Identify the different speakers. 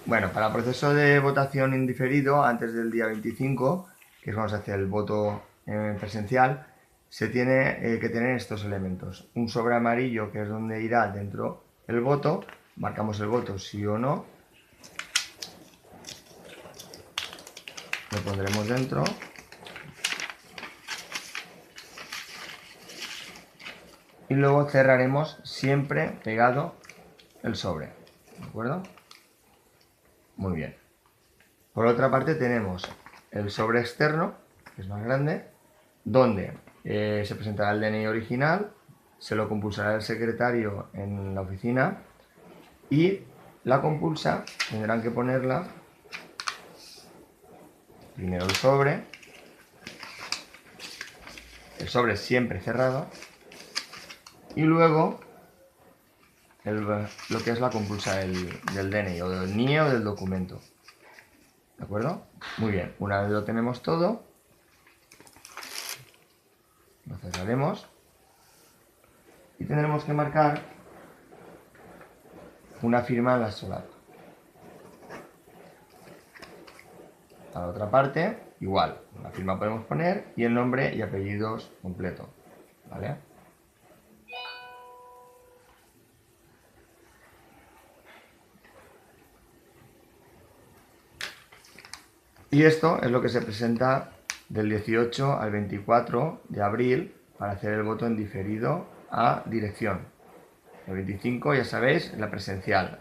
Speaker 1: Bueno, para el proceso de votación indiferido, antes del día 25, que es cuando se hace el voto presencial, se tiene que tener estos elementos. Un sobre amarillo, que es donde irá dentro el voto, marcamos el voto sí o no, lo pondremos dentro y luego cerraremos siempre pegado el sobre, ¿de acuerdo? Muy bien. Por otra parte tenemos el sobre externo, que es más grande, donde se presentará el DNI original, se lo compulsará el secretario en la oficina y la compulsa tendrán que ponerla primero el sobre siempre cerrado, y luego lo que es la compulsa del DNI o del NIE o del documento. ¿De acuerdo? Muy bien, una vez lo tenemos todo, lo cerraremos y tendremos que marcar una firma en la solapa. A la otra parte, igual, la firma podemos poner y el nombre y apellidos completo, ¿vale? Y esto es lo que se presenta del 18 al 24 de abril para hacer el voto en diferido a dirección. El 25, ya sabéis, la presencial.